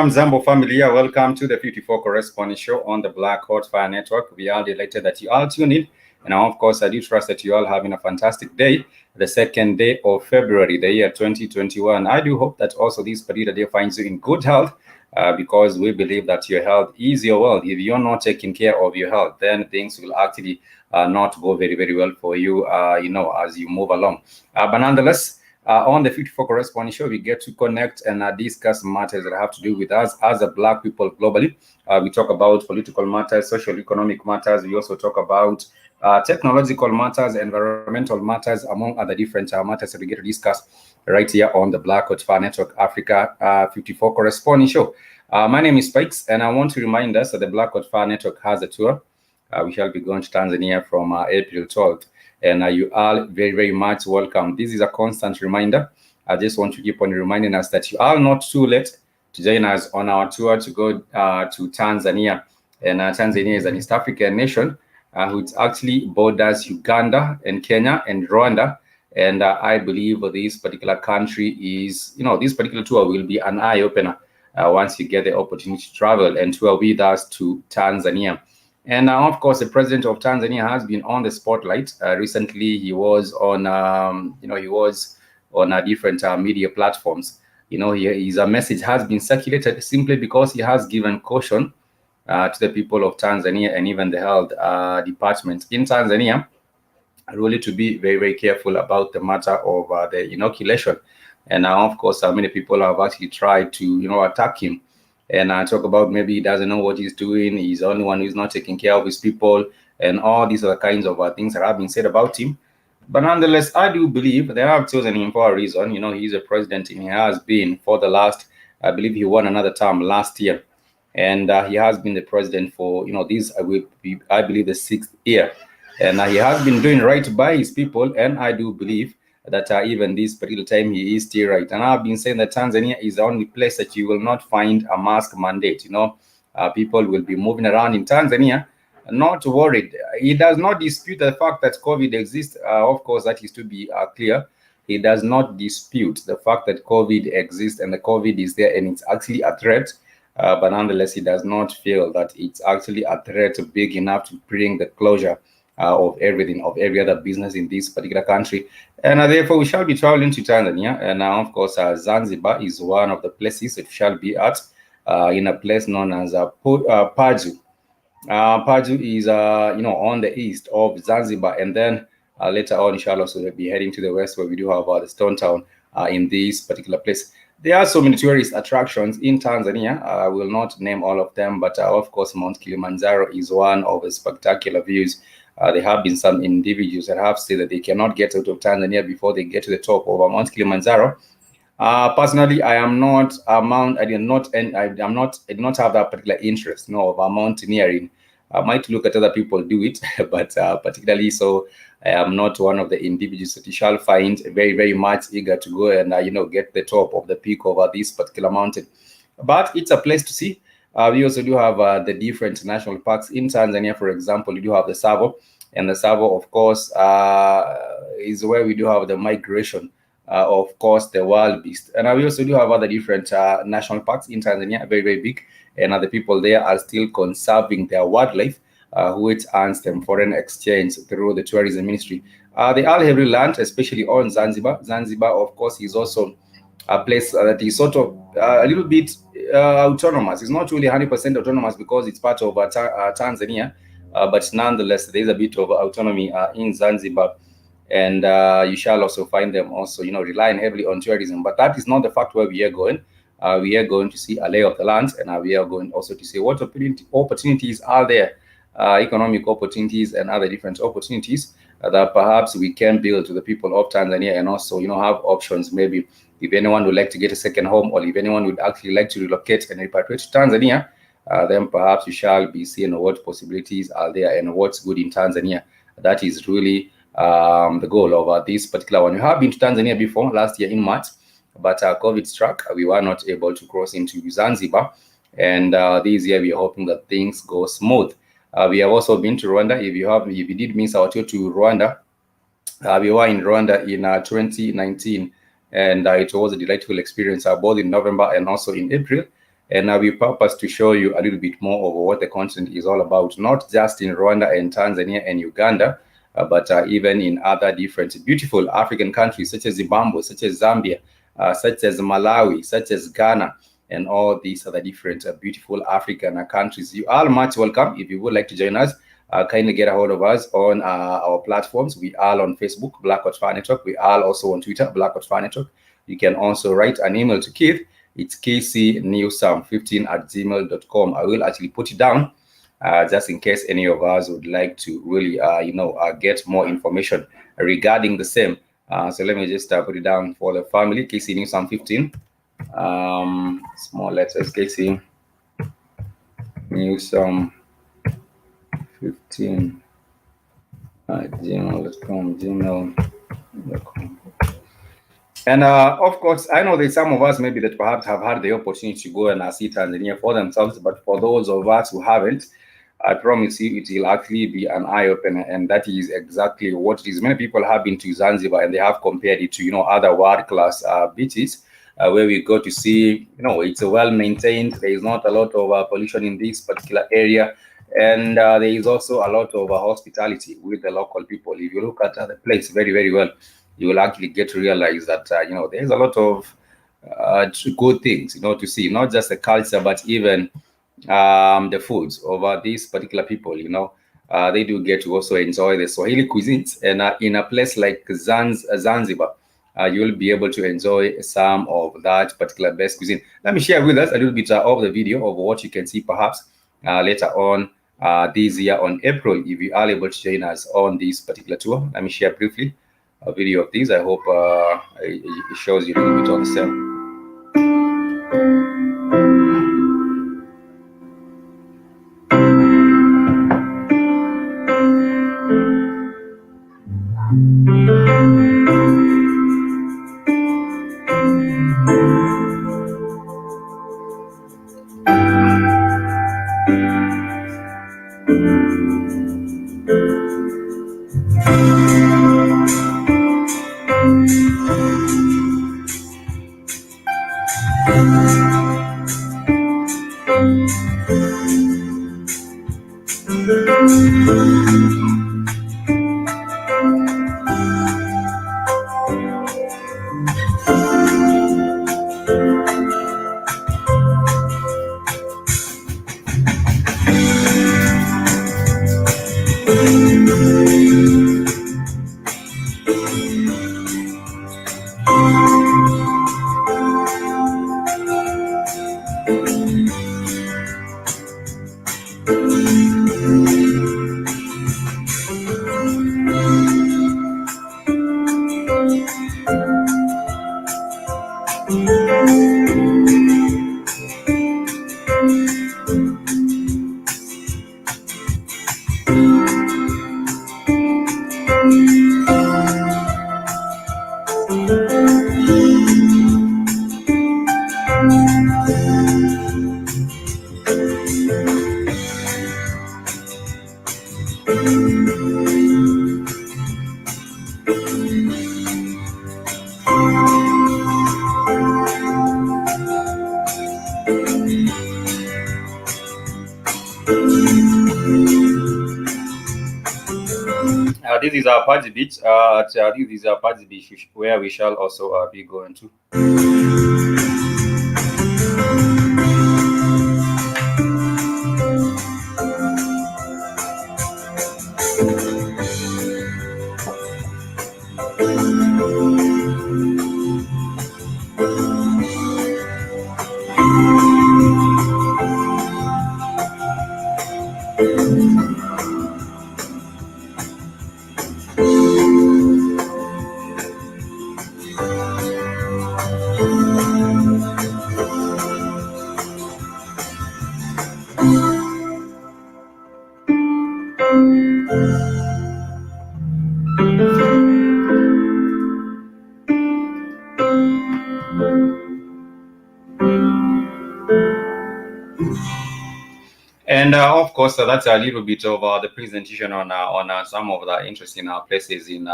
Hamzambo familia, welcome to the 54 Corresponding Show on the Black Hot Fire Network. We are delighted that you all tuned in, and of course I do trust that you all having a fantastic day, the second day of February, the year 2021. I do hope that also this particular day finds you in good health, because we believe that your health is your wealth. If you're not taking care of your health, then things will actually not go very well for you, as you move along. But nonetheless, on the 54 Corresponding Show, we get to connect and discuss matters that have to do with us as a Black people globally. We talk about political matters, social economic matters. We also talk about technological matters, environmental matters, among other different matters that we get to discuss right here on the Black Hot Fire Network Africa 54 Corresponding Show. My name is Spikes, and I want to remind us that the Black Hot Fire Network has a tour. We shall be going to Tanzania from April 12th. And you are very much welcome. This is a constant reminder. I just want to keep on reminding us that you are not too late to join us on our tour to go to Tanzania. And Tanzania is an East African nation which actually borders Uganda and Kenya and Rwanda. And I believe this particular country is, this particular tour will be an eye-opener once you get the opportunity to travel and tour with us to Tanzania. And of course, the president of Tanzania has been on the spotlight. Recently, he was on, different media platforms. His message has been circulated simply because he has given caution to the people of Tanzania and even the health department in Tanzania, really to be very careful about the matter of the inoculation. And of course, many people have actually tried to, attack him. And I talk about maybe he doesn't know what he's doing. He's the only one who's not taking care of his people, and all these other kinds of things that have been said about him. But nonetheless, I do believe they have chosen him for a reason. He's a president, and he has been for the last, I believe he won another term last year. And he has been the president for, this will be, I believe, the 6th year. And he has been doing right by his people, and I do believe that even this particular time he is still right. And I've been saying that Tanzania is the only place that you will not find a mask mandate. People will be moving around in Tanzania, not worried. He does not dispute the fact that COVID exists. Of course, that is to be clear. He does not dispute the fact that COVID exists and the COVID is there and it's actually a threat. But nonetheless, he does not feel that it's actually a threat big enough to bring the closure of everything, of every other business in this particular country. And therefore, we shall be traveling to Tanzania. And of course, Zanzibar is one of the places that we shall be at, in a place known as Paju. Paju is, on the east of Zanzibar. And then later on, we shall also be heading to the west, where we do have the Stone Town in this particular place. There are so many tourist attractions in Tanzania. I will not name all of them, but of course, Mount Kilimanjaro is one of the spectacular views. There have been some individuals that have said that they cannot get out of Tanzania before they get to the top of Mount Kilimanjaro. Personally, I am not a mount. I did not, and I'm not. I do not have that particular interest, of mountaineering. I might look at other people do it, but particularly so, I am not one of the individuals that you shall find very, very much eager to go and get the top of the peak of this particular mountain. But it's a place to see. We also do have the different national parks in Tanzania. For example, we do have the Savo, and the Savo, of course, is where we do have the migration. Of course, the wild beast. And we also do have other different national parks in Tanzania, very, very big. And the people there are still conserving their wildlife, which earns them foreign exchange through the tourism ministry. They all heavily land, especially on Zanzibar. Zanzibar, of course, is also a place that is sort of a little bit autonomous. It's not really 100% autonomous because it's part of Tanzania, but nonetheless, there is a bit of autonomy in Zanzibar. And you shall also find them also, relying heavily on tourism. But that is not the fact where we are going. We are going to see a lay of the land, and we are going also to see what opportunities are there, economic opportunities and other different opportunities that perhaps we can build to the people of Tanzania, and also, have options. Maybe if anyone would like to get a second home, or if anyone would actually like to relocate and repatriate to Tanzania, then perhaps you shall be seeing what possibilities are there and what's good in Tanzania. That is really the goal of this particular one. We have been to Tanzania before, last year in March, but COVID struck. We were not able to cross into Zanzibar, and this year we are hoping that things go smooth. We have also been to Rwanda. If you did miss our tour to Rwanda, we were in Rwanda in 2019, and it was a delightful experience, both in November and also in April. And we purpose to show you a little bit more of what the continent is all about, not just in Rwanda and Tanzania and Uganda, but even in other different beautiful African countries such as Zimbabwe, such as Zambia, such as Malawi, such as Ghana, and all these other different beautiful African countries. You are much welcome. If you would like to join us, kindly get a hold of us on our platforms. We are on Facebook, Black Hot Fire Network. We are also on Twitter, Black Hot Fire Network. You can also write an email to Keith. It's kcnewsam15@gmail.com. I will actually put it down just in case any of us would like to really, get more information regarding the same. So let me just put it down for the family. KC Newsam 15. Small letters. KC Newsam 15 at gmail.com. And of course, I know there's some of us maybe that perhaps have had the opportunity to go and see Tanzania for themselves, but for those of us who haven't, I promise you it will actually be an eye-opener, and that is exactly what it is. Many people have been to Zanzibar and they have compared it to, other world-class beaches where we go to see, it's well-maintained. There is not a lot of pollution in this particular area, and there is also a lot of hospitality with the local people. If you look at the place very, very well, you will actually get to realize that, there's a lot of good things, to see, not just the culture, but even the foods of these particular people. They do get to also enjoy the Swahili cuisines, and in a place like Zanzibar, you will be able to enjoy some of that particular best cuisine. Let me share with us a little bit of the video of what you can see perhaps later on this year on April, if you are able to join us on this particular tour. Let me share briefly a video of this. I hope it shows you a little bit of the same. This is our party beach. This is our party beach where we shall also be going to. And of course, that's a little bit of the presentation on some of the interesting places in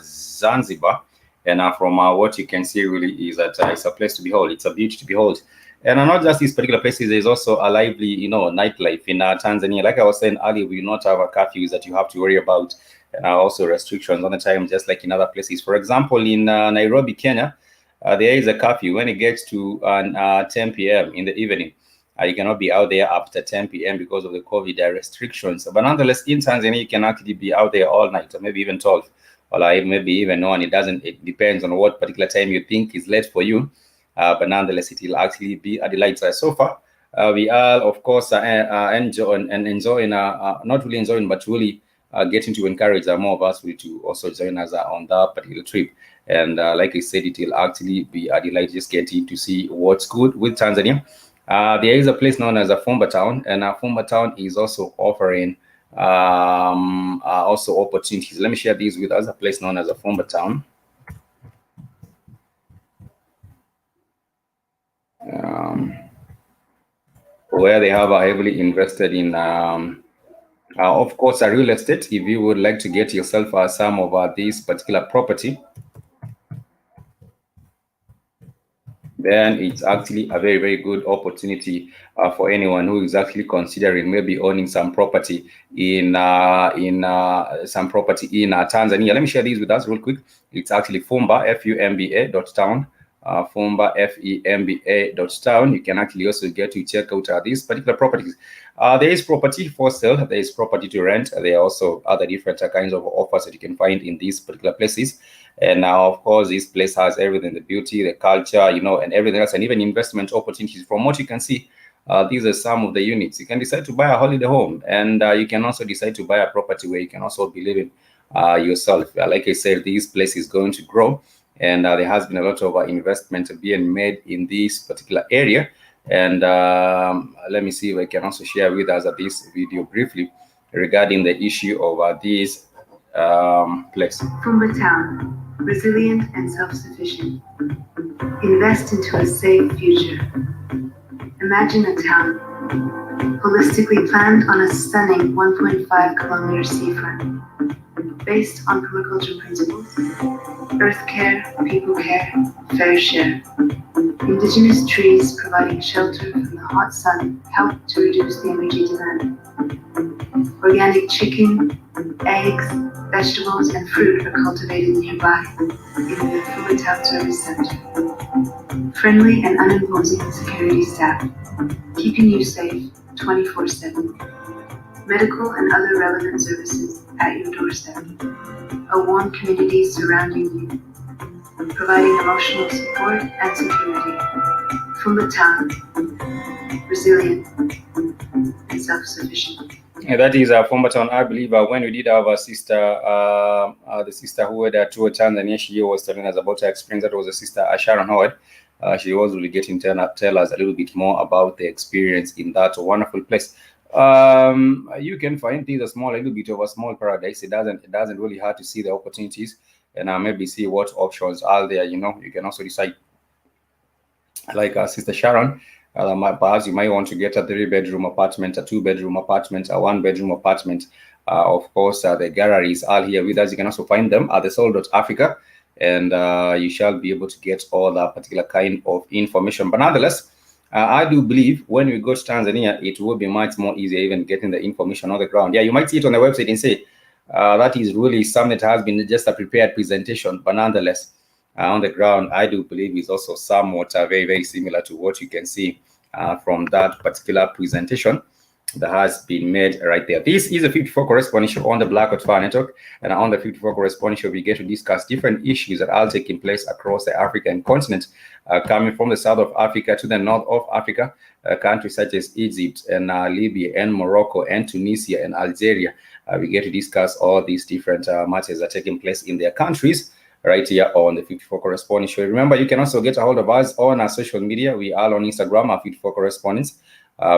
Zanzibar. And from what you can see, really, is that it's a place to behold. It's a beach to behold. And not just these particular places, there's also a lively, nightlife in Tanzania. Like I was saying earlier, we do not have a curfews that you have to worry about, and also restrictions on the time, just like in other places. For example, in Nairobi, Kenya, there is a curfew when it gets to 10 p.m. in the evening. You cannot be out there after 10 p.m. because of the COVID restrictions. But nonetheless, in Tanzania, you can actually be out there all night, or maybe even 12, or like maybe even 1. It depends on what particular time you think is late for you. But nonetheless, it will actually be a delight. So far, we are, of course, enjoying, not really enjoying, but really getting to encourage more of us to also join us on that particular trip. And like I said, it will actually be a delight just getting to see what's good with Tanzania. There is a place known as a Fumba Town, and Fumba Town is also offering also opportunities. Let me share these with us. A place known as a Fumba Town. Where they have heavily invested in, of course, a real estate. If you would like to get yourself some of this particular property, then it's actually a very, very good opportunity for anyone who is actually considering maybe owning some property in Tanzania. Let me share these with us real quick. It's actually Fumba, Fumba.town. Fumba, Femba.town. You can actually also get to check out these particular properties. There is property for sale. There is property to rent. There are also other different kinds of offers that you can find in these particular places. And now, of course, this place has everything: the beauty, the culture, and everything else, and even investment opportunities. From what you can see, these are some of the units. You can decide to buy a holiday home, and you can also decide to buy a property where you can also be living yourself. Like I said, this place is going to grow, and there has been a lot of investment being made in this particular area. And let me see if I can also share with us this video briefly regarding the issue of this place. Fumba Town, resilient and self-sufficient. Invest into a safe future. Imagine a town holistically planned on a stunning 1.5-kilometer seafront, based on permaculture principles: earth care, people care, fair share. Indigenous trees providing shelter from the hot sun help to reduce the energy demand. Organic chicken, eggs, vegetables, and fruit are cultivated nearby in the Fumba Town Service Center. Friendly and unimposing security staff, keeping you safe 24/7. Medical and other relevant services at your doorstep. A warm community surrounding you, providing emotional support and security. Fumba Town, resilient and self-sufficient. Yeah, that is Fumba Town. I believe when we did have a sister, the sister who had a tour Tanzania, she was telling us about her experience. That was the sister Sharon Howard. She was really getting to tell us a little bit more about the experience in that wonderful place. You can find this a little bit of a small paradise. It doesn't really hard to see the opportunities and maybe see what options are there. You can also decide, like Sister Sharon, perhaps you might want to get a 3-bedroom apartment, a 2-bedroom apartment, a 1-bedroom apartment. Of course, the galleries are here with us. You can also find them at the Soul.Africa, and you shall be able to get all that particular kind of information. But nonetheless, I do believe when we go to Tanzania, it will be much more easier even getting the information on the ground. Yeah, you might see it on the website and say, that is really something that has been just a prepared presentation, but nonetheless, on the ground, I do believe is also somewhat very, very similar to what you can see from that particular presentation that has been made right there. This is a 54 corresponding show on the Black Hot Fire Network, and on the 54 corresponding show, we get to discuss different issues that are taking place across the African continent, coming from the south of Africa to the north of Africa, countries such as Egypt and Libya and Morocco and Tunisia and Algeria. We get to discuss all these different matters that are taking place in their countries right here on the 54 Correspondence Show. Remember, you can also get a hold of us on our social media. We are on Instagram at 54 Correspondence.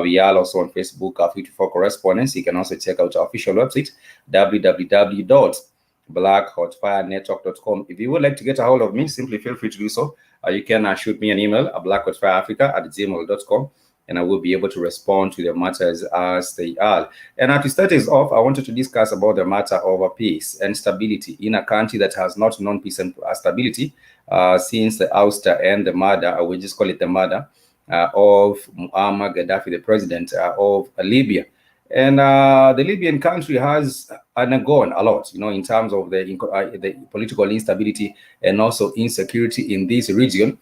We are also on Facebook at 54 Correspondence. You can also check out our official website, www.blackhotfirenetwork.com. If you would like to get a hold of me, simply feel free to do so. You can shoot me an email at blackhotfireafrica@gmail.com, and I will be able to respond to the matters as they are. And to start us off, I wanted to discuss about the matter of peace and stability in a country that has not known peace and stability since the ouster and the murder, we just call it the murder, of Muammar Gaddafi, the president of Libya. And the Libyan country has undergone a lot, in terms of the political instability and also insecurity in this region,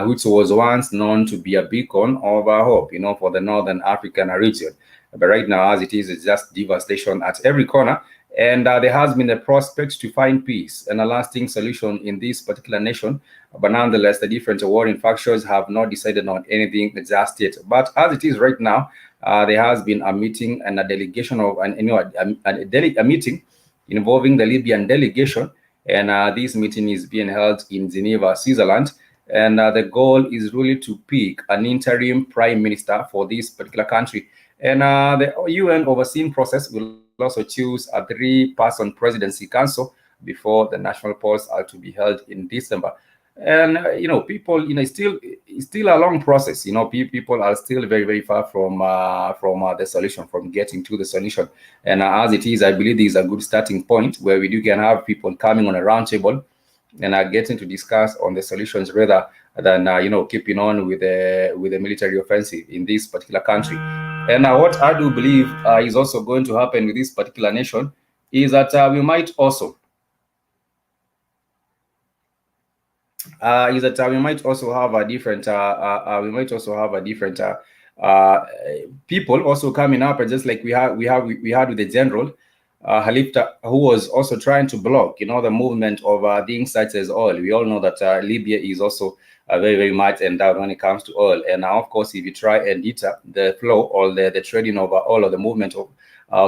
which was once known to be a beacon of hope, for the Northern African region. But right now, as it is, it's just devastation at every corner. And there has been a prospect to find peace and a lasting solution in this particular nation. But nonetheless, the different warring factions have not decided on anything just yet. But as it is right now, there has been a meeting and a delegation of a meeting involving the Libyan delegation. And this meeting is being held in Geneva, Switzerland. And the goal is really to pick an interim prime minister for this particular country. And the UN overseeing process will also choose a 3-person presidency council before the national polls are to be held in December. And people, it's still a long process. People are still very, very far from the solution, from getting to the solution. And as it is, I believe this is a good starting point where we can have people coming on a round table and are getting to discuss on the solutions rather than keeping on with the military offensive in this particular country. And what I do believe is also going to happen with this particular nation is that we might also have a different people also coming up, and just like we had with the general Halifta, who was also trying to block, the movement of things such as oil. We all know that Libya is also very, very much endowed when it comes to oil. And now, of course, if you try and deter the flow or the trading of oil, or the movement of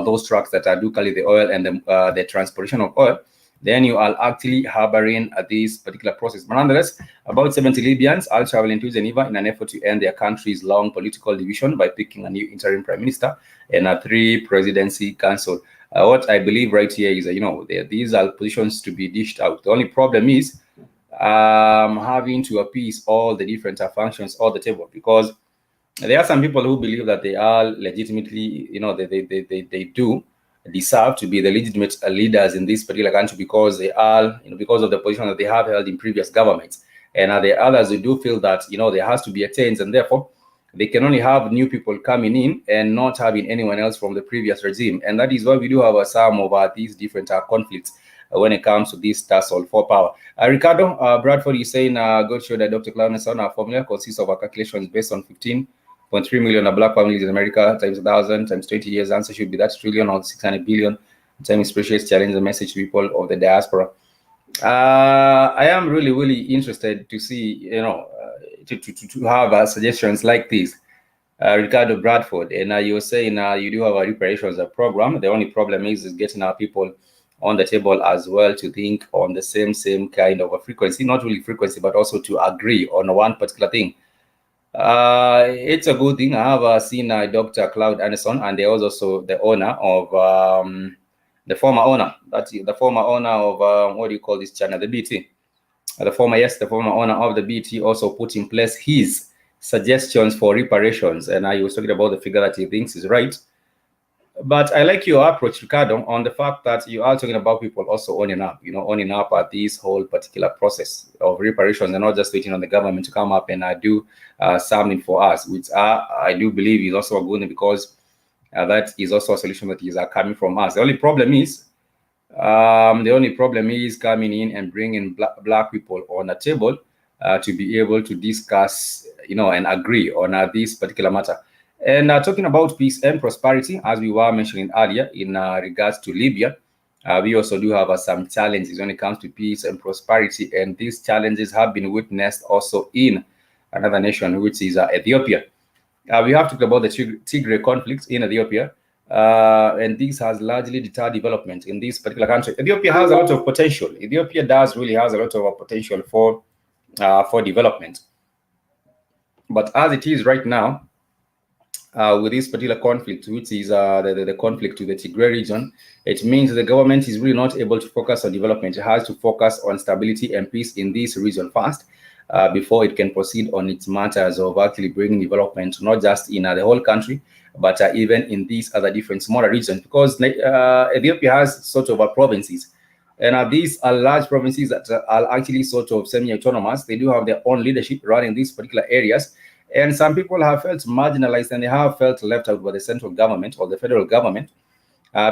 those trucks that do carry the oil and the transportation of oil, then you are actually harboring this particular process. But nonetheless, about 70 Libyans are traveling to Geneva in an effort to end their country's long political division by picking a new interim prime minister and a 3-presidency council. What I believe right here is that, these are positions to be dished out. The only problem is having to appease all the different functions on the table, because there are some people who believe that they are legitimately, they do deserve to be the legitimate leaders in this particular country because they are, because of the position that they have held in previous governments. And there are others who do feel that, there has to be a change, and therefore they can only have new people coming in and not having anyone else from the previous regime. And that is why we do have some of these different conflicts when it comes to this tussle for power. Ricardo Bradford is saying, God showed that Dr. Clownson, our formula consists of calculations based on 15.3 million black families in America times 1,000 times 20 years. Answer should be that trillion or 600 billion. Times precious challenge the message to people of the diaspora. I am really, really interested to see, to have suggestions like this, Ricardo Bradford. And you were saying you do have a reparations program. The only problem is getting our people on the table as well to think on the same kind of a frequency, not really frequency, but also to agree on one particular thing. It's a good thing. I have seen Dr. Cloud Anderson, and there was also the owner of the former owner, that's the former owner of what do you call this channel, the BT. The former owner of the BT also put in place his suggestions for reparations, and he was talking about the figure that he thinks is right. But I like your approach, Ricardo, on the fact that you are talking about people also owning up, owning up at this whole particular process of reparations and not just waiting on the government to come up and do something for us, which I do believe is also a good thing, because that is also a solution that is coming from us. The only problem is coming in and bringing black people on a table to be able to discuss, and agree on this particular matter. And talking about peace and prosperity, as we were mentioning earlier in regards to Libya, we also do have some challenges when it comes to peace and prosperity. And these challenges have been witnessed also in another nation, which is Ethiopia. We have talked about the Tigray conflict in Ethiopia, and this has largely deterred development in this particular country. Ethiopia has a lot of potential. Ethiopia does really has a lot of potential for development. But as it is right now, with this particular conflict, which is the conflict to the Tigray region, it means the government is really not able to focus on development. It has to focus on stability and peace in this region first, before it can proceed on its matters of actually bringing development, not just in the whole country, but even in these other different smaller regions, because Ethiopia has sort of provinces. And these are large provinces that are actually sort of semi-autonomous. They do have their own leadership running these particular areas. And some people have felt marginalized, and they have felt left out by the central government or the federal government,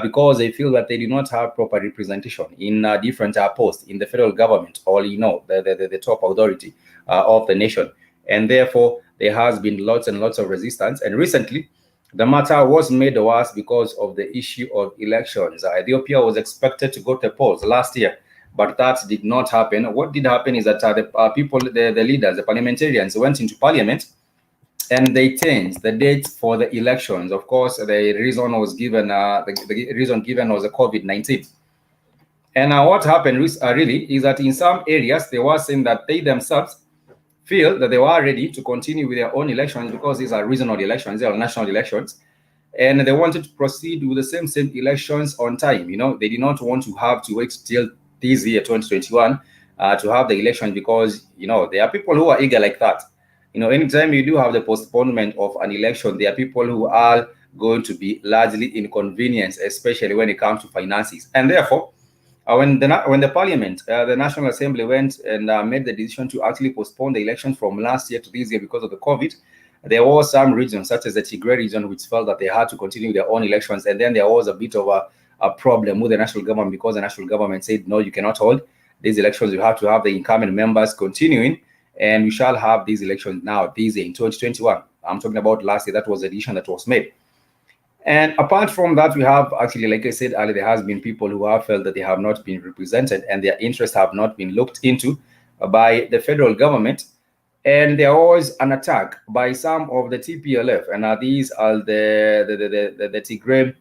because they feel that they do not have proper representation in different posts in the federal government, or the top authority of the nation. And therefore, there has been lots and lots of resistance. And recently, the matter was made worse because of the issue of elections. Ethiopia was expected to go to polls last year, but that did not happen. What did happen is that the leaders, the parliamentarians, went into parliament and they changed the dates for the elections. Of course, the reason was given. The reason given was the COVID-19. And what happened really is that in some areas they were saying that they themselves feel that they were ready to continue with their own elections, because these are regional elections, they are national elections, and they wanted to proceed with the same elections on time. They did not want to have to wait till this year 2021 to have the election, because there are people who are eager like that. Anytime you do have the postponement of an election, there are people who are going to be largely inconvenienced, especially when it comes to finances. And therefore, when the parliament, the National Assembly, went and made the decision to actually postpone the election from last year to this year because of the COVID, there was some regions, such as the Tigray region, which felt that they had to continue their own elections. And then there was a bit of a problem with the national government, because the national government said, no, you cannot hold these elections. You have to have the incumbent members continuing, and we shall have these elections now this year in 2021. I'm talking about last year. That was the decision that was made. And apart from that, we have actually, like I said earlier, there has been people who have felt that they have not been represented and their interests have not been looked into by the federal government. And there was an attack by some of the TPLF, and these are the Tigray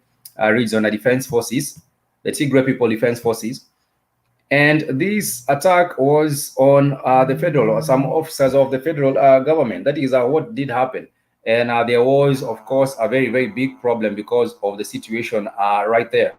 Regional Defense Forces, the Tigray People Defense Forces. And this attack was on the federal, or some officers of the federal government. That is what did happen. And there was, of course, a very, very big problem because of the situation right there.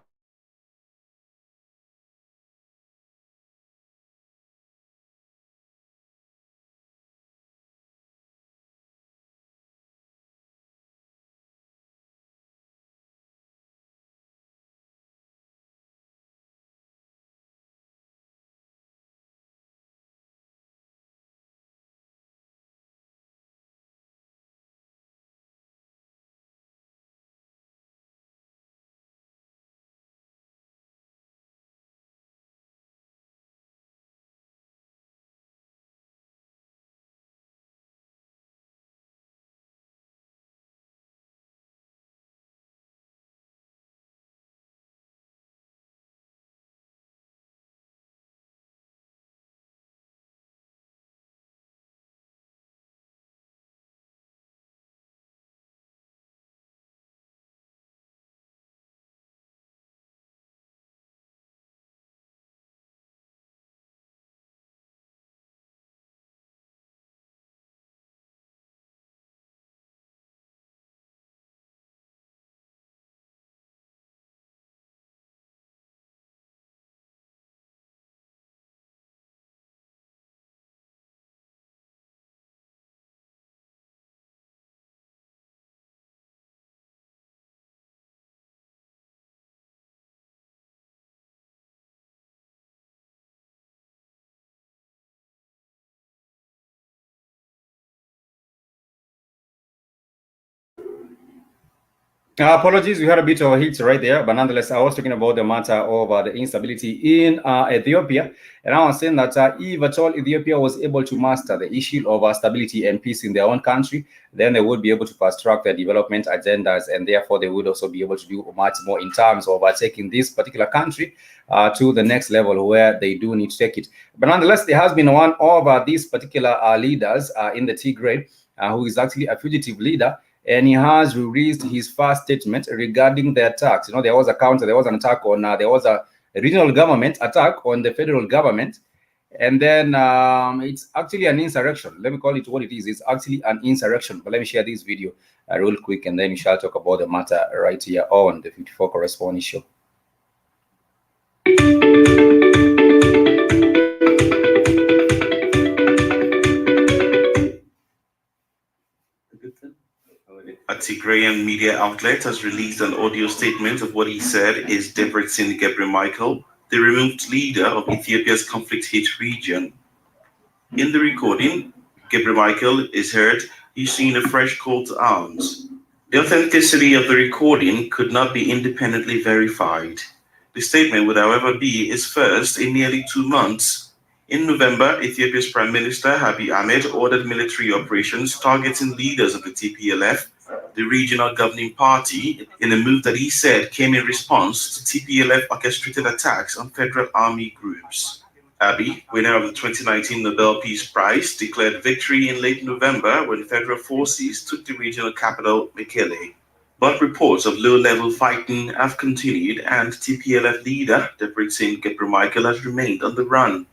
Apologies, we had a bit of a hit right there, but nonetheless, I was talking about the matter of the instability in Ethiopia, and I was saying that if at all Ethiopia was able to master the issue of stability and peace in their own country, then they would be able to fast track their development agendas, and therefore they would also be able to do much more in terms of taking this particular country to the next level where they do need to take it. But nonetheless, there has been one of these particular leaders in the Tigray who is actually a fugitive leader, and he has released his first statement regarding the attacks. You know, there was an attack on, there was a regional government attack on the federal government, and then it's actually an insurrection. Let me call it what it is. It's actually an insurrection. But let me share this video real quick, and then we shall talk about the matter right here on the 54 Corresponding Show. A Tigrayan media outlet has released an audio statement of what he said is Debretsion Gebremichael, the removed leader of Ethiopia's conflict-hit region. In the recording, Gebremichael is heard issuing a fresh call to arms. The authenticity of the recording could not be independently verified. The statement would, however, be his first in nearly 2 months. In November, Ethiopia's Prime Minister Abiy Ahmed ordered military operations targeting leaders of the TPLF, the regional governing party, in a move that he said came in response to TPLF-orchestrated attacks on federal army groups. Abiy, winner of the 2019 Nobel Peace Prize, declared victory in late November when federal forces took the regional capital, Mekelle. But reports of low-level fighting have continued, and TPLF leader Debretsion Gebremichael has remained on the run.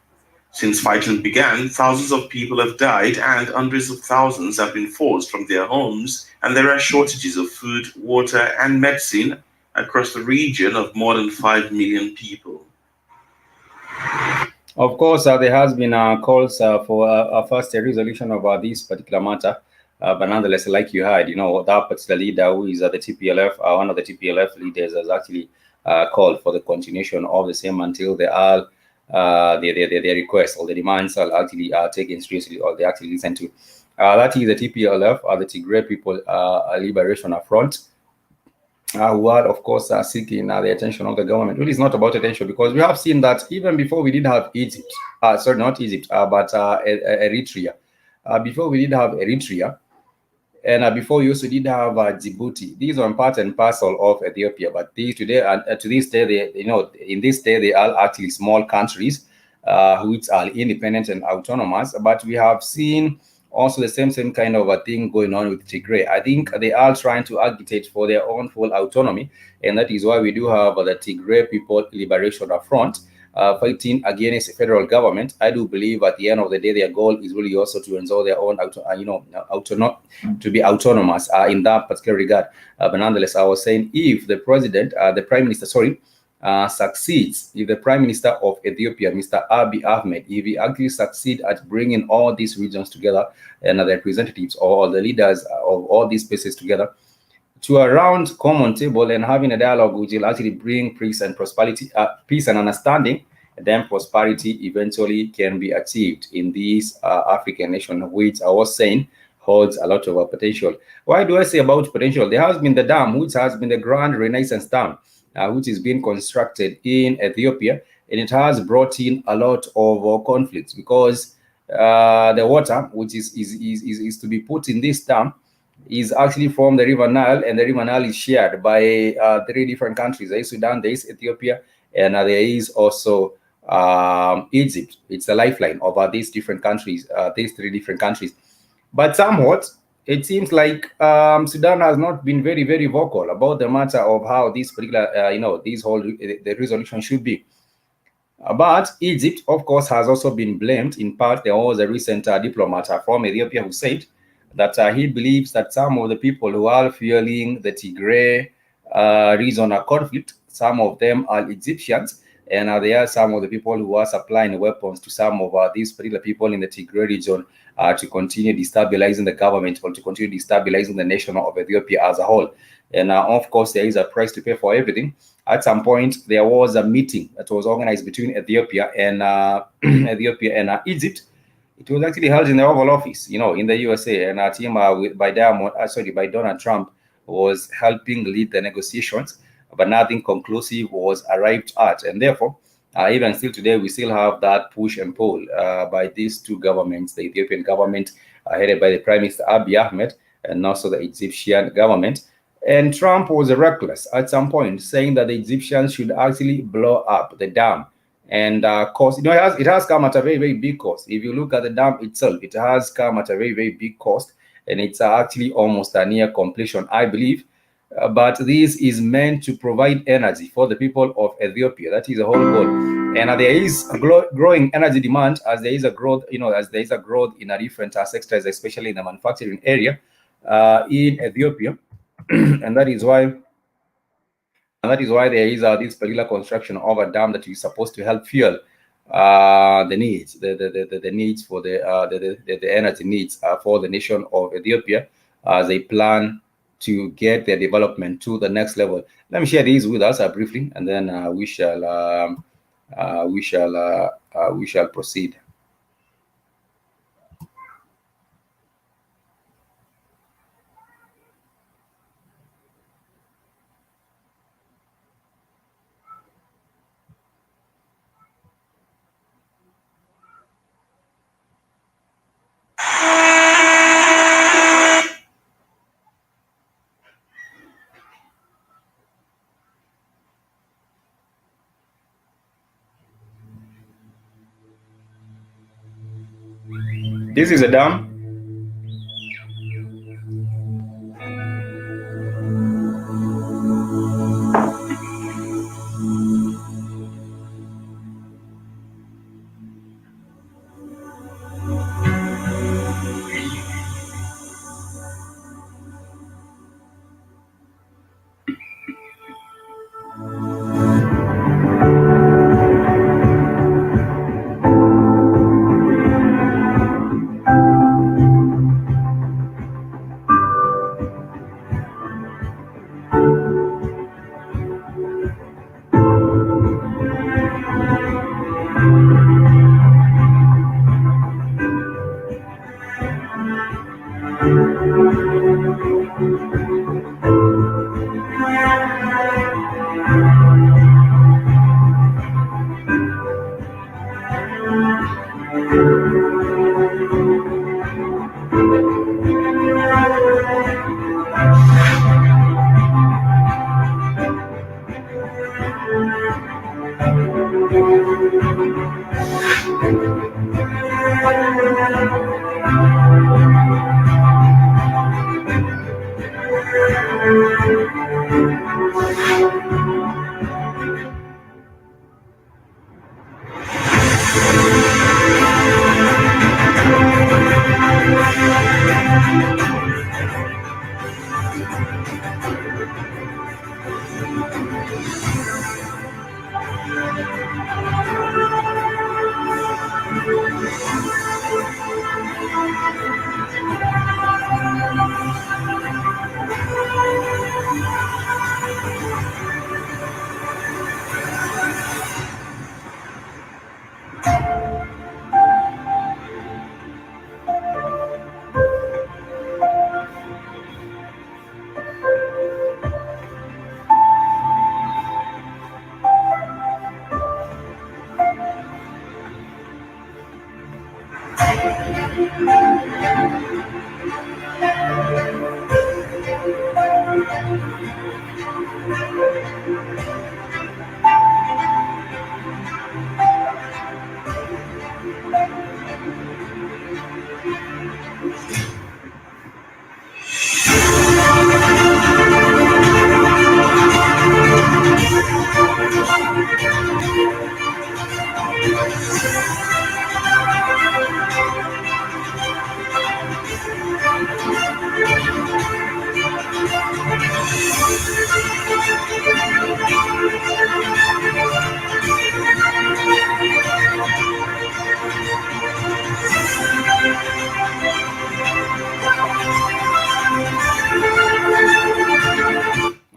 Since fighting began, thousands of people have died and hundreds of thousands have been forced from their homes, and there are shortages of food, water, and medicine across the region of more than 5 million people. Of course, there has been calls for a first resolution of this particular matter, but nonetheless, like you heard, you know, that particular leader who is the TPLF, one of the TPLF leaders, has actually called for the continuation of the same until they are their requests or the demands are actually taken seriously or they actually listen to. That is the TPLF, the Tigray People Liberation Front, who are, of course, seeking the attention of the government. Really, it's not about attention because we have seen that even before we did have Egypt, sorry, not Egypt, but Eritrea. Before we did have Eritrea, and before we also did have Djibouti. These are part and parcel of Ethiopia, but these today, to this day, they, you know, in this day, they are actually small countries which are independent and autonomous. But we have seen also the same kind of a thing going on with Tigray. I think they are trying to agitate for their own full autonomy, and that is why we do have the Tigray People Liberation Front fighting against the federal government. I do believe at the end of the day, their goal is really also to enjoy their own, to be autonomous in that particular regard. But nonetheless, I was saying if the president, the prime minister, succeeds, if the prime minister of Ethiopia, Mr. Abiy Ahmed, if he actually succeed at bringing all these regions together and the representatives or the leaders of all these places together to a round common table and having a dialogue which will actually bring peace and prosperity, peace and understanding, then prosperity eventually can be achieved in this African nation, which I was saying holds a lot of potential. Why do I say about potential? There has been the dam, which has been the Grand Renaissance Dam, which is being constructed in Ethiopia, and it has brought in a lot of conflicts because the water, which is to be put in this dam, is actually from the River Nile, and the River Nile is shared by 3 different countries. There is Sudan, there is Ethiopia, and there is also Egypt. It's the lifeline of these different countries, these 3 different countries. But somewhat, it seems like Sudan has not been very, very vocal about the matter of how this particular, the resolution should be. But Egypt, of course, has also been blamed. In part, there was a recent diplomat from Ethiopia who said that he believes that some of the people who are fueling the Tigray regional conflict, some of them are Egyptians, and there are some of the people who are supplying weapons to some of these particular people in the Tigray region to continue destabilizing the government or to continue destabilizing the nation of Ethiopia as a whole. And of course, there is a price to pay for everything. At some point, there was a meeting that was organized between Ethiopia and Egypt. It was actually held in the Oval Office, in the USA, and a team by Donald Trump was helping lead the negotiations, but nothing conclusive was arrived at. And therefore, even still today, we still have that push and pull by these two governments, the Ethiopian government headed by the Prime Minister Abiy Ahmed, and also the Egyptian government. And Trump was reckless at some point, saying that the Egyptians should actually blow up the dam. And cost, it has come at a very, very big cost. If you look at the dam itself, it has come at a very, very big cost, and it's actually almost a near completion, I believe. But this is meant to provide energy for the people of Ethiopia. That is the whole goal. And there is a growing energy demand as there is a growth, as there is a growth in a different sectors, especially in the manufacturing area in Ethiopia, and that is why there is this particular construction of a dam that is supposed to help fuel the needs, the needs for the energy needs for the nation of Ethiopia as they plan to get their development to the next level. Let me share these with us briefly, and then we shall proceed. This is a dam.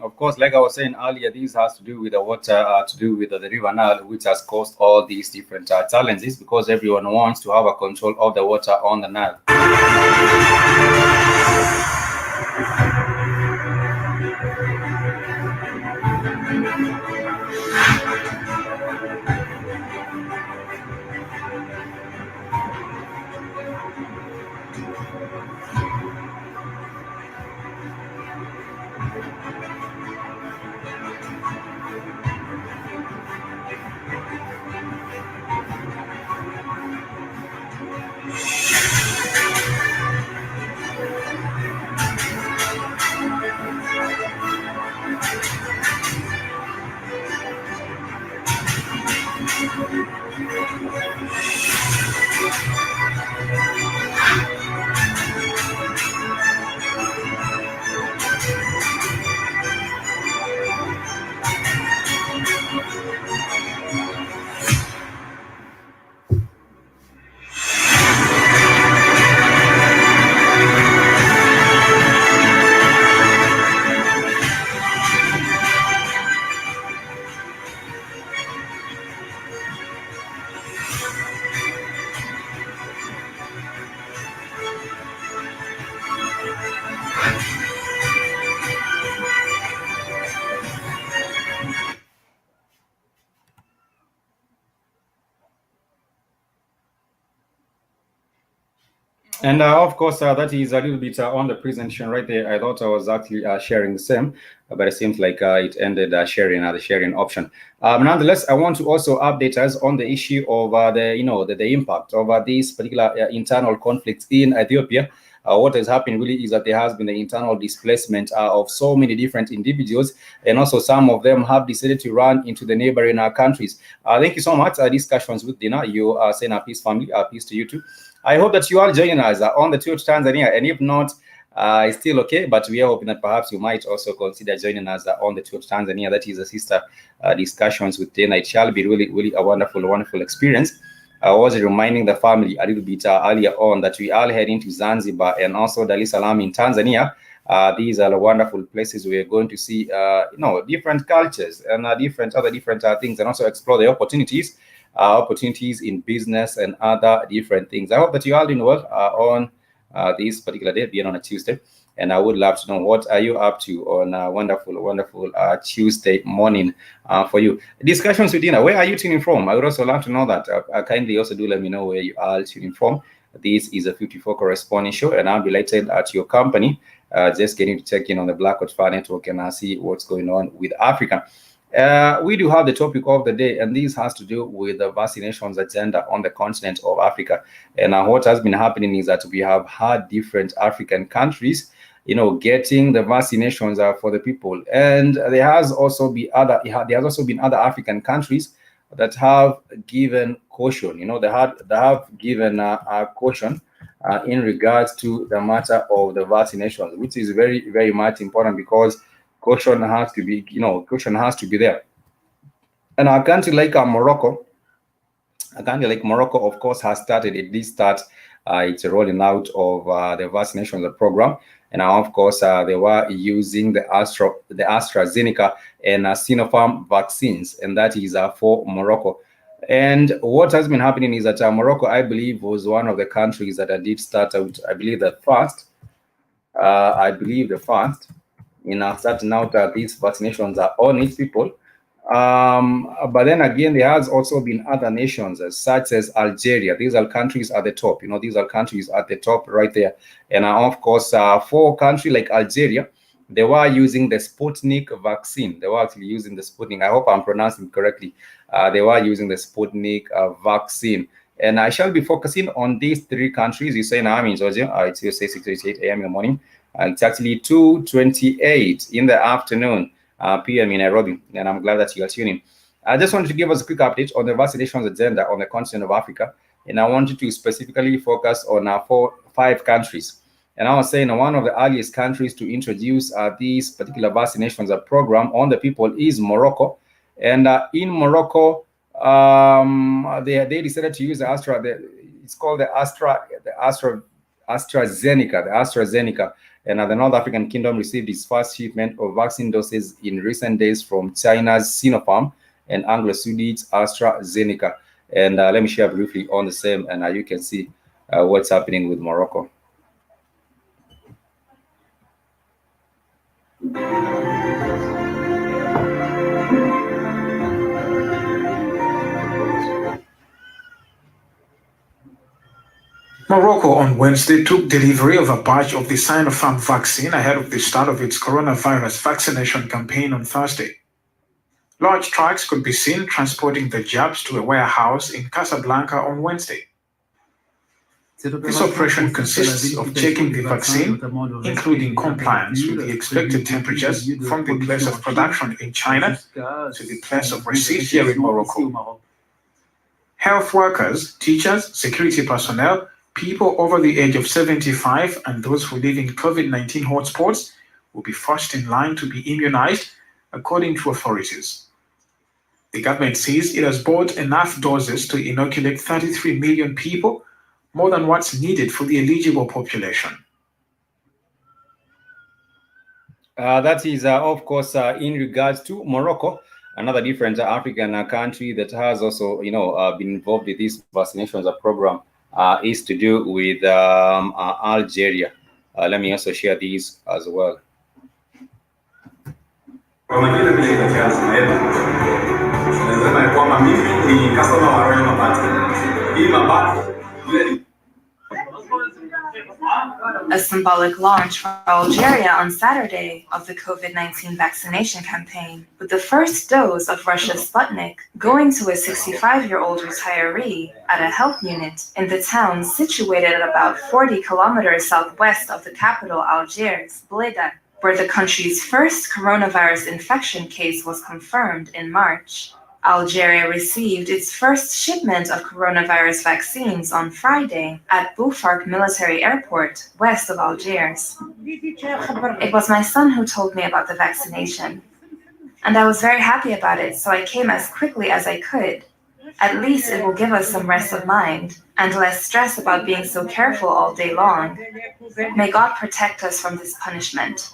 Of course, like I was saying earlier, this has to do with the water, to do with the River Nile, which has caused all these different challenges because everyone wants to have a control of the water on the Nile. And of course, that is a little bit on the presentation right there. I thought I was actually sharing the same, but it seems like it ended sharing the sharing option. Nonetheless, I want to also update us on the issue of the impact of these particular internal conflicts in Ethiopia. What has happened really is that there has been the internal displacement of so many different individuals, and also some of them have decided to run into the neighboring countries. Thank you so much. Discussions with Dina, you saying a peace family, peace to you too. I hope that you are joining us on the tour to Tanzania, and if not, it's still okay, but we are hoping that perhaps you might also consider joining us on the tour to Tanzania. That is a sister discussions with Dina. It shall be really, really a wonderful, wonderful experience. I was reminding the family a little bit earlier on that we are heading to Zanzibar and also Dar es Salaam in Tanzania. These are wonderful places we are going to see, different cultures and different things, and also explore the opportunities in business and other different things. I hope that you are doing well on this particular day, being on a Tuesday. And I would love to know, what are you up to on a wonderful Tuesday morning for you? Discussions with Dina, where are you tuning from? I would also love to know that. Kindly also do let me know where you are tuning from. This is a 54 corresponding show, and I'm delighted at your company. Just getting to check in on the Black Watch Fire Network and see what's going on with Africa. We do have the topic of the day, and this has to do with the vaccinations agenda on the continent of Africa. And what has been happening is that we have had different African countries, getting the vaccinations for the people, and there has also been other African countries that have given caution. They have given caution in regards to the matter of the vaccinations, which is very, very much important, because caution has to be there. And a country like Morocco, of course, has started. It did start its rolling out of the vaccination program, and of course they were using the AstraZeneca and Sinopharm vaccines, and that is for Morocco. And what has been happening is that Morocco, I believe, was one of the countries that did start out. I believe the first in starting out these vaccinations are on its people. But then again, there has also been other nations such as Algeria. These are countries at the top. These are countries at the top right there. And of course, for a country like Algeria, they were using the Sputnik vaccine. They were actually using the Sputnik. I hope I'm pronouncing correctly. They were using the Sputnik vaccine. And I shall be focusing on these three countries. You say now I'm in Georgia. It's here 6:38 a.m. in the morning. It's actually 2:28 in the afternoon. PM in Nairobi, and I'm glad that you are tuning. I just wanted to give us a quick update on the vaccinations agenda on the continent of Africa, and I wanted to specifically focus on 5 countries. And I was saying one of the earliest countries to introduce these particular vaccinations program on the people is Morocco. And in Morocco, they decided to use it's called the AstraZeneca. And the North African Kingdom received its first shipment of vaccine doses in recent days from China's Sinopharm and Anglo-Swedish AstraZeneca. And let me share briefly on the same, and you can see what's happening with Morocco. Morocco on Wednesday took delivery of a batch of the Sinopharm vaccine ahead of the start of its coronavirus vaccination campaign on Thursday. Large trucks could be seen transporting the jabs to a warehouse in Casablanca on Wednesday. This operation consists of taking the vaccine, including compliance with the expected temperatures, from the place of production in China to the place of receipt here in Morocco. Health workers, teachers, security personnel, people over the age of 75, and those who live in COVID-19 hotspots will be first in line to be immunized, according to authorities. The government says it has bought enough doses to inoculate 33 million people, more than what's needed for the eligible population. That is, of course, in regards to Morocco, another different African country that has also, been involved with this vaccinations program is to do with Algeria. Let me also share these as well. A symbolic launch for Algeria on Saturday of the COVID-19 vaccination campaign, with the first dose of Russia's Sputnik going to a 65-year-old retiree at a health unit in the town situated at about 40 kilometers southwest of the capital Algiers, Bleda, where the country's first coronavirus infection case was confirmed in March. Algeria received its first shipment of coronavirus vaccines on Friday at Boufark Military Airport, west of Algiers. It was my son who told me about the vaccination, and I was very happy about it, so I came as quickly as I could. At least it will give us some rest of mind and less stress about being so careful all day long. May God protect us from this punishment.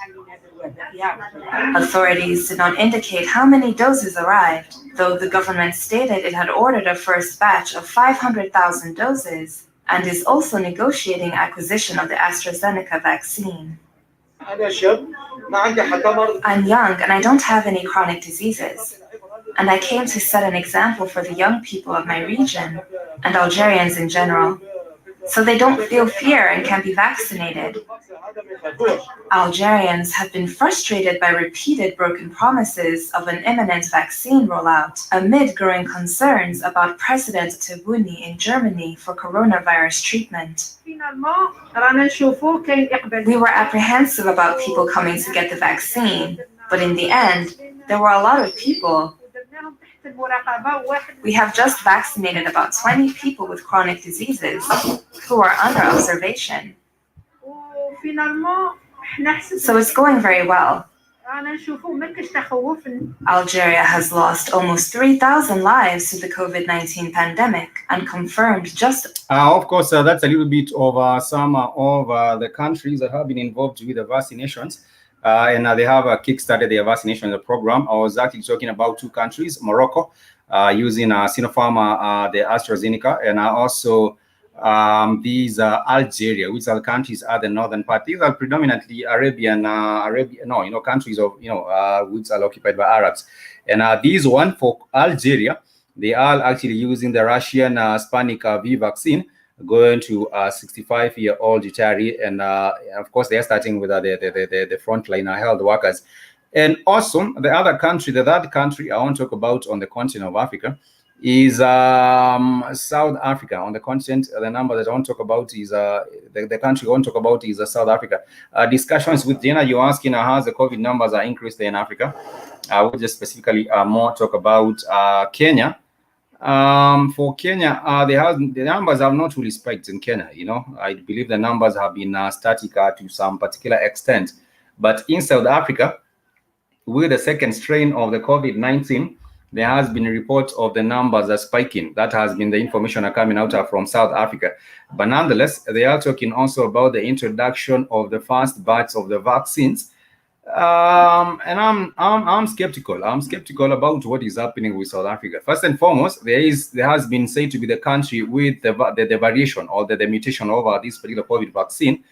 Authorities did not indicate how many doses arrived, though the government stated it had ordered a first batch of 500,000 doses and is also negotiating acquisition of the AstraZeneca vaccine. I'm young and I don't have any chronic diseases, and I came to set an example for the young people of my region and Algerians in general, so they don't feel fear and can be vaccinated. Algerians have been frustrated by repeated broken promises of an imminent vaccine rollout amid growing concerns about President Tebboune in Germany for coronavirus treatment. We were apprehensive about people coming to get the vaccine, but in the end, there were a lot of people. We have just vaccinated about 20 people with chronic diseases who are under observation. So it's going very well. Algeria has lost almost 3,000 lives to the COVID-19 pandemic and confirmed just... Of course, that's a little bit of some of the countries that have been involved with the vaccinations. And they have kickstarted their vaccination program. I was actually talking about two countries, Morocco, using Sinopharm, the AstraZeneca, and also these Algeria, which are countries are the northern part. These are predominantly countries of which are occupied by Arabs. And these one for Algeria, they are actually using the Russian Sputnik V vaccine, going to a 65-year-old retiree, and of course they are starting with the frontline health workers. And also the other country, the third country I want to talk about on the continent of Africa is South Africa. On the continent, the number that I want to talk about is the country I want to talk about is South Africa. Discussions with Jenna, you're asking how the COVID numbers are increased in Africa. I will just specifically more talk about Kenya. For Kenya, the numbers have not really spiked in Kenya. I believe the numbers have been static to some particular extent. But in South Africa, with the second strain of the COVID-19, there has been a report of the numbers are spiking. That has been the information coming out from South Africa. But nonetheless, they are talking also about the introduction of the first batch of the vaccines. And I'm skeptical. I'm skeptical about what is happening with South Africa. First and foremost, there has been said to be the country with the variation or the mutation over this particular COVID vaccine.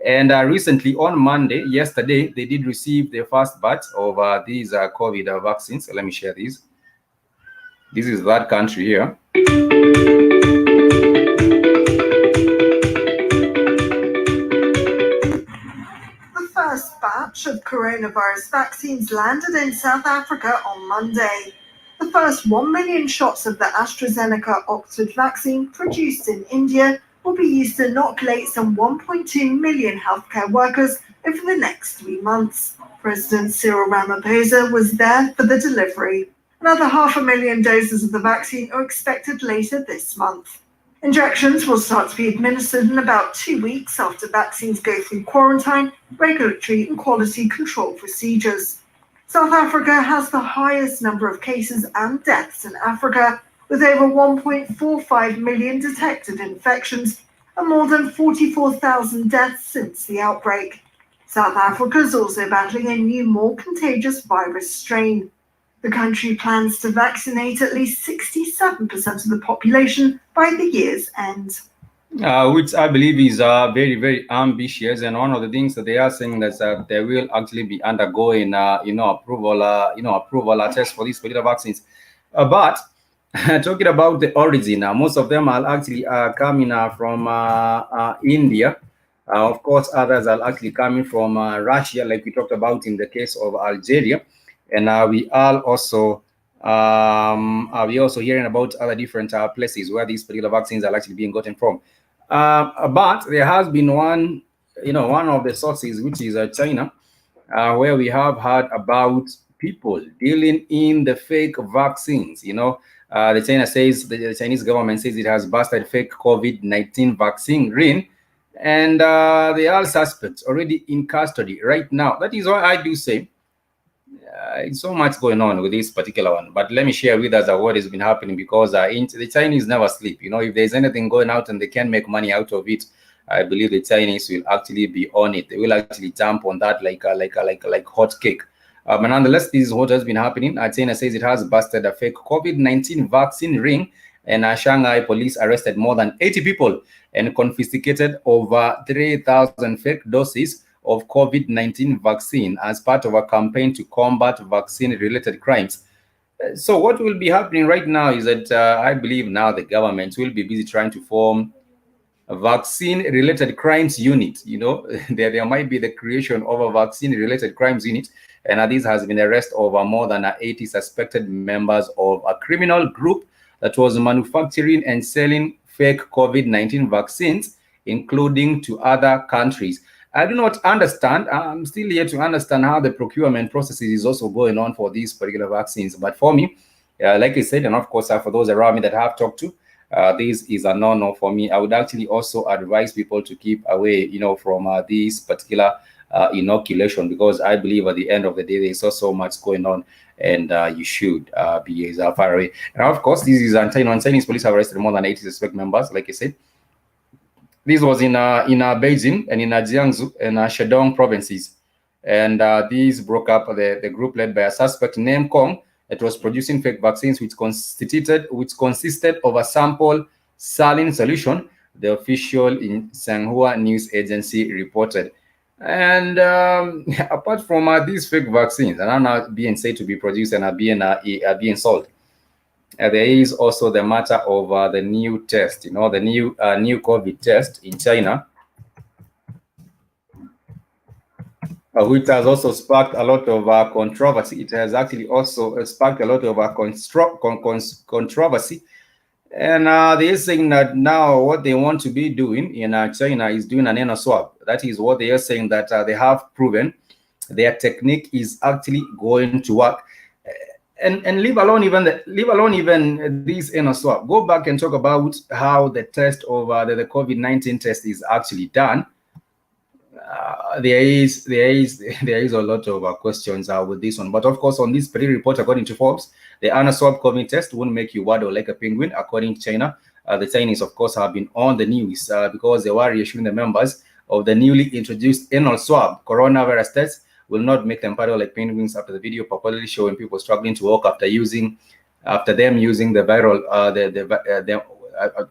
And recently on Monday, yesterday, they did receive the first batch of these COVID vaccines. So let me share these. This is that country here. batch of coronavirus vaccines landed in South Africa on Monday. The first 1 million shots of the AstraZeneca Oxford vaccine produced in India will be used to inoculate some 1.2 million healthcare workers over the next 3 months. President Cyril Ramaphosa was there for the delivery. Another 500,000 doses of the vaccine are expected later this month. Injections will start to be administered in about 2 weeks after vaccines go through quarantine, regulatory and quality control procedures. South Africa has the highest number of cases and deaths in Africa, with over 1.45 million detected infections and more than 44,000 deaths since the outbreak. South Africa is also battling a new, more contagious virus strain. The country plans to vaccinate at least 67% of the population by the year's end. Which I believe is very, very ambitious. And one of the things that they are saying is that they will actually be undergoing, approval test for these particular vaccines. But talking about the origin, most of them are actually coming from India. Of course, others are actually coming from Russia, like we talked about in the case of Algeria. And we are also hearing about other different places where these particular vaccines are actually being gotten from. But there has been one of the sources, which is China, where we have heard about people dealing in the fake vaccines. The Chinese government says it has busted fake COVID-19 vaccine ring, and they are suspects already in custody right now. That is why I do say it's so much going on with this particular one. But let me share with us what has been happening, because the Chinese never sleep. If there's anything going out and they can make money out of it, I believe the Chinese will actually be on it. They will actually jump on that like hot cake. But nonetheless, this is what has been happening. China says it has busted a fake COVID-19 vaccine ring, and Shanghai police arrested more than 80 people and confiscated over 3,000 fake doses of COVID-19 vaccine as part of a campaign to combat vaccine-related crimes. So what will be happening right now is that I believe now the government will be busy trying to form a vaccine-related crimes unit. There might be the creation of a vaccine-related crimes unit, and this has been the arrest of more than 80 suspected members of a criminal group that was manufacturing and selling fake COVID-19 vaccines, including to other countries. I do not understand. I'm still here to understand how the procurement process is also going on for these particular vaccines. But for me, like I said, and of course, for those around me that I have talked to, this is a no-no for me. I would actually also advise people to keep away, from this particular inoculation, because I believe at the end of the day, there's so much going on, and you should be as far away. And of course, this is Chinese police have arrested more than 80 suspect members, like I said. This was in Beijing and in Jiangsu and Shandong provinces. And these broke up the group led by a suspect named Kong that was producing fake vaccines, which consisted of a sample saline solution, the official in Xinhua news agency reported. And apart from these fake vaccines, and are now being said to be produced and are being sold, there is also the matter of the new test, the new COVID test in China, which has also sparked a lot of controversy. It has actually also sparked a lot of controversy. And they're saying that now what they want to be doing in China is doing an anal swab. That is what they are saying, that they have proven their technique is actually going to work. And leave alone even this anal swab. Go back and talk about how the test of the COVID-19 test is actually done. There is a lot of questions with this one. But of course, on this particular report, according to Forbes, the anal swab COVID test won't make you waddle like a penguin, according to China. The Chinese, of course, have been on the news because they were reassuring the members of the newly introduced anal swab coronavirus test will not make them paddle like penguins, after the video purportedly showing people struggling to walk after them using the viral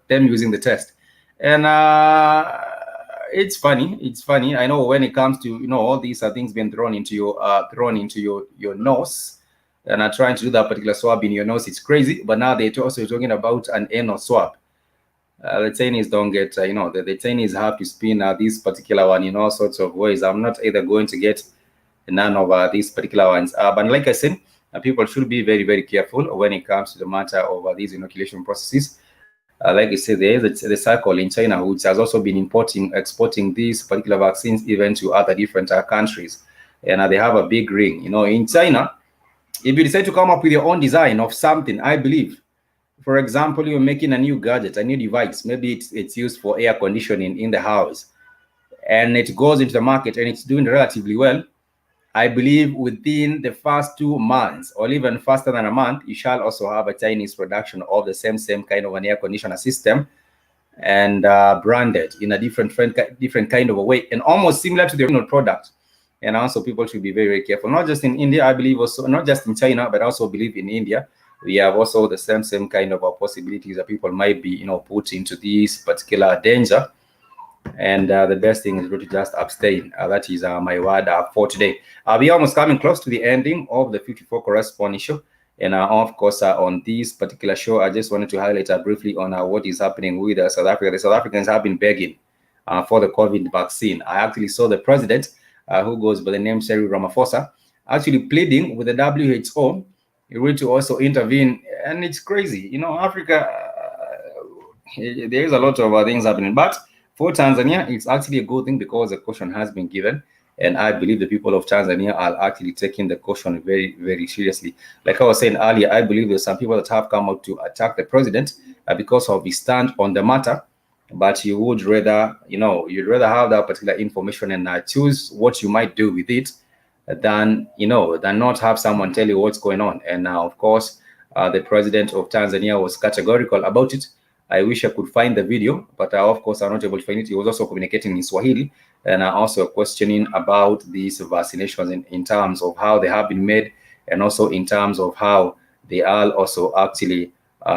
them using the test. And it's funny. I know when it comes to all these things being thrown into your nose, and are trying to do that particular swab in your nose, it's crazy. But now they're also talking about an anal swab. The Chinese don't get, the Chinese have to spin this particular one in all sorts of ways. I'm not either going to get none of these particular ones. But like I said, people should be very, very careful when it comes to the matter of these inoculation processes. Like I said, there is the cycle in China, which has also been exporting these particular vaccines even to other different countries. And they have a big ring. In China, if you decide to come up with your own design of something, I believe, for example, you're making a new gadget, a new device, maybe it's used for air conditioning in the house, and it goes into the market and it's doing relatively well. I believe within the first 2 months, or even faster than a month, you shall also have a Chinese production of the same kind of an air conditioner system, and branded in a different kind of a way, and almost similar to the original product. And also, people should be very, very careful. Not just in India, I believe, also not just in China, but also believe in India, we have also the same kind of possibilities that people might be, put into this particular danger. And the best thing is to just abstain. That is my word for today. We're almost coming close to the ending of the 54 corresponding show. And of course, on this particular show, I just wanted to highlight briefly on what is happening with South Africa. The South Africans have been begging for the COVID vaccine. I actually saw the president, who goes by the name Cyril Ramaphosa, actually pleading with the WHO really to also intervene. And it's crazy. Africa, there is a lot of things happening. But for Tanzania, it's actually a good thing because the caution has been given. And I believe the people of Tanzania are actually taking the caution very, very seriously. Like I was saying earlier, I believe there's some people that have come out to attack the president because of his stand on the matter. But you would rather, you'd rather have that particular information and choose what you might do with it than not have someone tell you what's going on. And now, of course, the president of Tanzania was categorical about it. I wish I could find the video, but of course, I'm not able to find it. He was also communicating in Swahili and also questioning about these vaccinations in terms of how they have been made, and also in terms of how they are also actually, the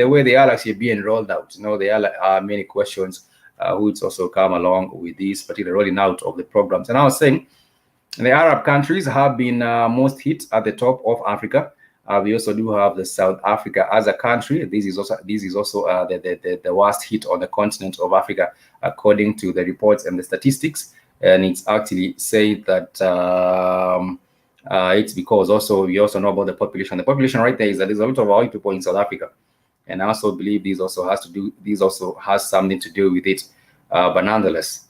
way they are actually being rolled out. There are many questions which also come along with this particular rolling out of the programs. And I was saying, the Arab countries have been most hit at the top of Africa. We also do have the South Africa as a country. This is also the worst hit on the continent of Africa, according to the reports and the statistics. And it's actually said that it's because also we also know about the population. The population right there is that there's a lot of white people in South Africa, and I also believe this also has something to do with it. But nonetheless,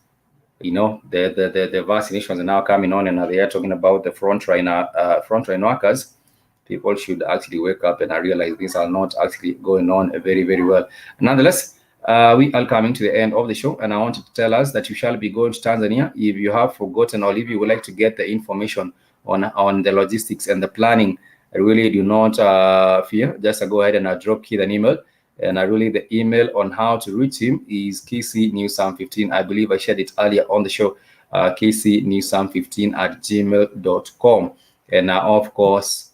the vaccinations are now coming on, and they are talking about the frontline workers. People should actually wake up and realize these are not actually going on very, very well. Nonetheless, we are coming to the end of the show, and I want to tell us that you shall be going to Tanzania. If you have forgotten, or if you would like to get the information on the logistics and the planning, really do not fear. Just go ahead and drop Keith an email. And really, the email on how to reach him is kcnewsam15. I believe I shared it earlier on the show, kcnewsam15@gmail.com. And of course,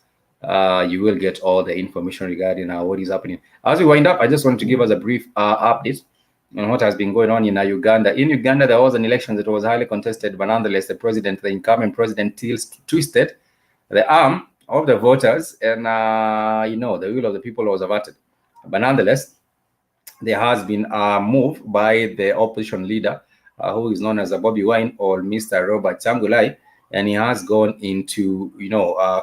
you will get all the information regarding what is happening. As we wind up, I just want to give us a brief update on what has been going on in Uganda. In Uganda, there was an election that was highly contested, but nonetheless, the incumbent president, twisted the arm of the voters, and the will of the people was averted. But nonetheless, there has been a move by the opposition leader, who is known as Bobby Wine, or Mr. Robert Changulai, and he has gone into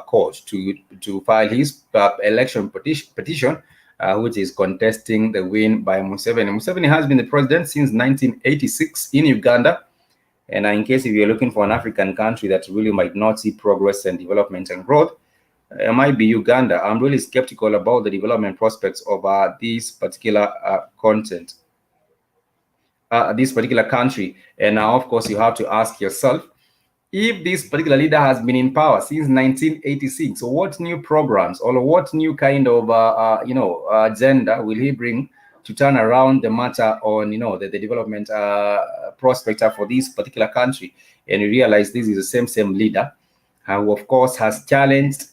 court to file his election petition, which is contesting the win by Museveni. Museveni has been the president since 1986 in Uganda. And in case if you're looking for an African country that really might not see progress and development and growth, it might be Uganda. I'm really skeptical about the development prospects of this particular this particular country. And now, of course, you have to ask yourself, if this particular leader has been in power since 1986, so what new programs or what new kind of agenda will he bring to turn around the matter on the development prospect for this particular country? And you realize this is the same leader who, of course, has challenged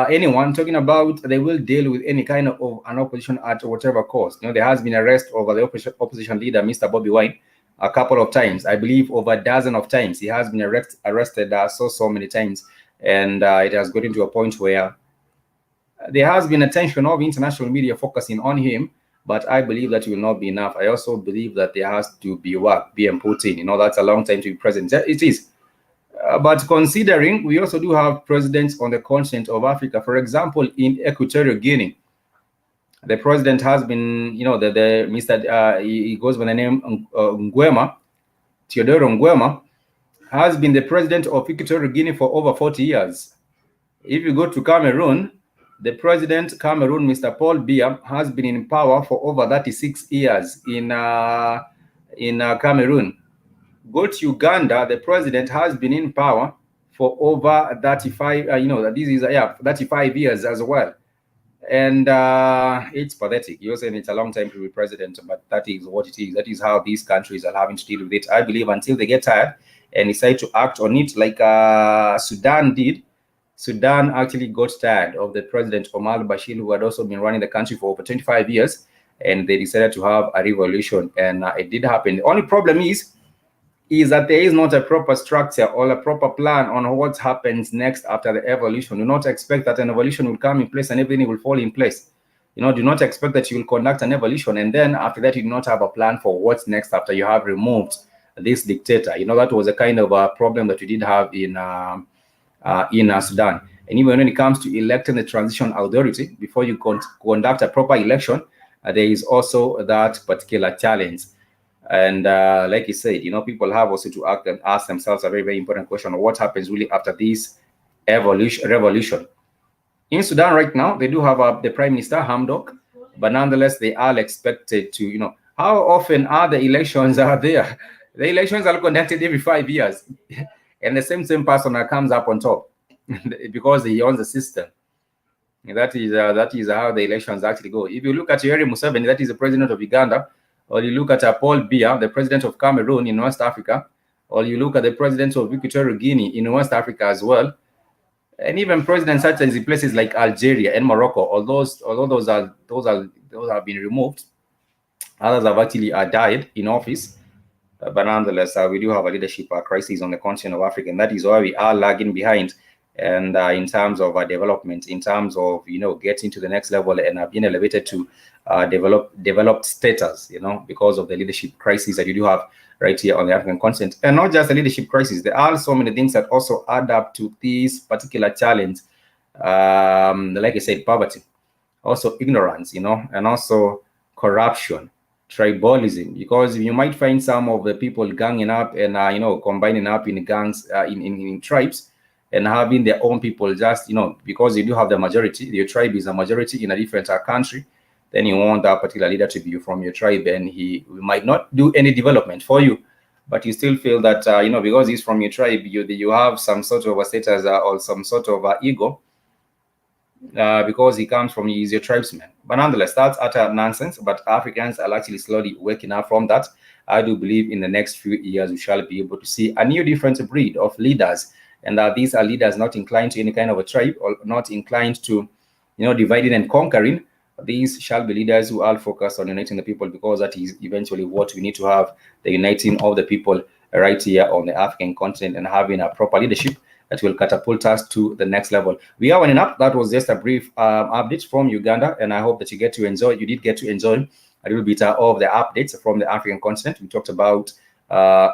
anyone talking about they will deal with any kind of an opposition at whatever cost. There has been arrest over the opposition leader, Mr. Bobby Wine, a couple of times. I believe over a dozen of times he has been arrested so many times, and it has gotten to a point where there has been attention of international media focusing on him but I believe that will not be enough. I also believe that there has to be work being put in. That's a long time to be president. It is. But considering we also do have presidents on the continent of Africa, for example, in Equatorial Guinea, the president has been, the Mr. He goes by the name Nguema, Teodoro Nguema, has been the president of Equatorial Guinea for over 40 years. If you go to Cameroon, the president Cameroon, Mr. Paul Biya, has been in power for over 36 years in Cameroon. Go to Uganda, the president has been in power for over 35, 35 years as well. And it's pathetic. You're saying it's a long time to be president, but that is what it is. That is how these countries are having to deal with it. I believe until they get tired and decide to act on it, like Sudan did. Sudan actually got tired of the president Omar al-Bashir, who had also been running the country for over 25 years, and they decided to have a revolution, and it did happen. The only problem is that there is not a proper structure or a proper plan on what happens next after the evolution. Do not expect that an evolution will come in place and everything will fall in place. Do not expect that you will conduct an evolution and then after that you do not have a plan for what's next after you have removed this dictator. That was a kind of a problem that we did have in Sudan. And even when it comes to electing the transition authority, before you conduct a proper election, there is also that particular challenge. And like you said, people have also to ask themselves a very, very important question of what happens really after this revolution. In Sudan right now, they do have the Prime Minister, Hamdok, but nonetheless, they are expected to, how often are the elections are there? The elections are conducted every 5 years. And the same person that comes up on top because he owns the system. That is how the elections actually go. If you look at Yoweri Museveni, that is the president of Uganda, or you look at Paul Biya, the president of Cameroon in West Africa, or you look at the president of Equatorial Guinea in West Africa as well, and even presidents such as in places like Algeria and Morocco, although those have been removed, others have actually died in office. But nonetheless, we do have a leadership crisis on the continent of Africa, and that is why we are lagging behind. And in terms of development, in terms of getting to the next level and being elevated to developed status, because of the leadership crisis that you do have right here on the African continent. And not just the leadership crisis, there are so many things that also add up to this particular challenge. Like I said, poverty, also ignorance, and also corruption, tribalism, because you might find some of the people ganging up and combining up in gangs in tribes and having their own people just because you do have the majority, your tribe is a majority in a different country, then you want that particular leader to be from your tribe, and he might not do any development for you, but you still feel that because he's from your tribe, you have some sort of a status or some sort of ego because he comes from he's your tribesman. But nonetheless, that's utter nonsense. But Africans are actually slowly waking up from that. I do believe in the next few years we shall be able to see a new different breed of leaders, and that these are leaders not inclined to any kind of a tribe or not inclined to dividing and conquering. These shall be leaders who are focused on uniting the people, because that is eventually what we need to have, the uniting of the people right here on the African continent, and having a proper leadership that will catapult us to the next level. We are winding up. That was just a brief update from Uganda, and I hope that you did get to enjoy a little bit of the updates from the African continent. We talked about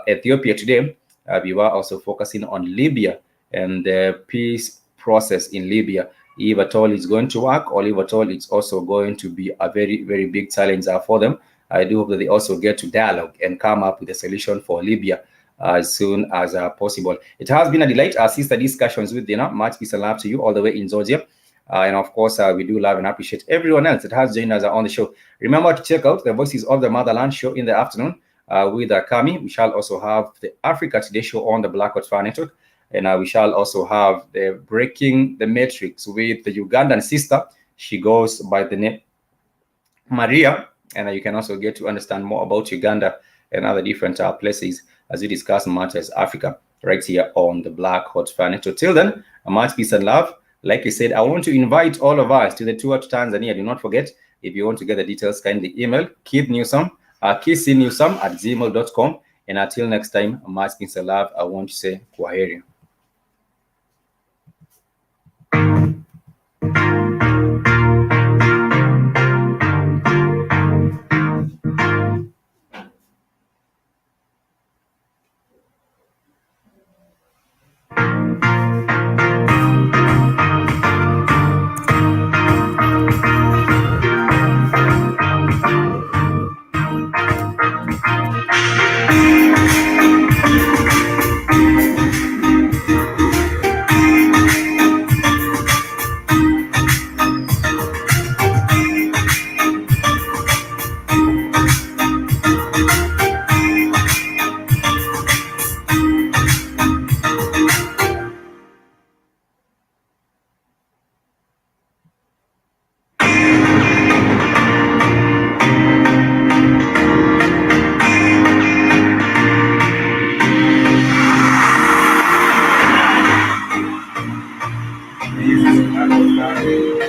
Ethiopia today. We were also focusing on Libya and the peace process in Libya. If at all it's going to work, or if at all it's also going to be a very, very big challenge for them. I do hope that they also get to dialogue and come up with a solution for Libya as soon as possible. It has been a delight. Our sister discussions with Dina. Much peace and love to you all the way in Georgia. And of course, we do love and appreciate everyone else that has joined us on the show. Remember to check out the Voices of the Motherland show in the afternoon with Kami. We shall also have the Africa Today show on the Black Hot Fire Network. And we shall also have the Breaking the Matrix with the Ugandan sister. She goes by the name Maria. And you can also get to understand more about Uganda and other different places as we discuss matters Africa right here on the Black Hot Fire Network. Till then, much peace and love. Like I said, I want to invite all of us to the tour to Tanzania. Do not forget, if you want to get the details, kindly email kidnewsome@gmail.com. And until next time, much peace and love. I want to say kwaheri. países a adotarem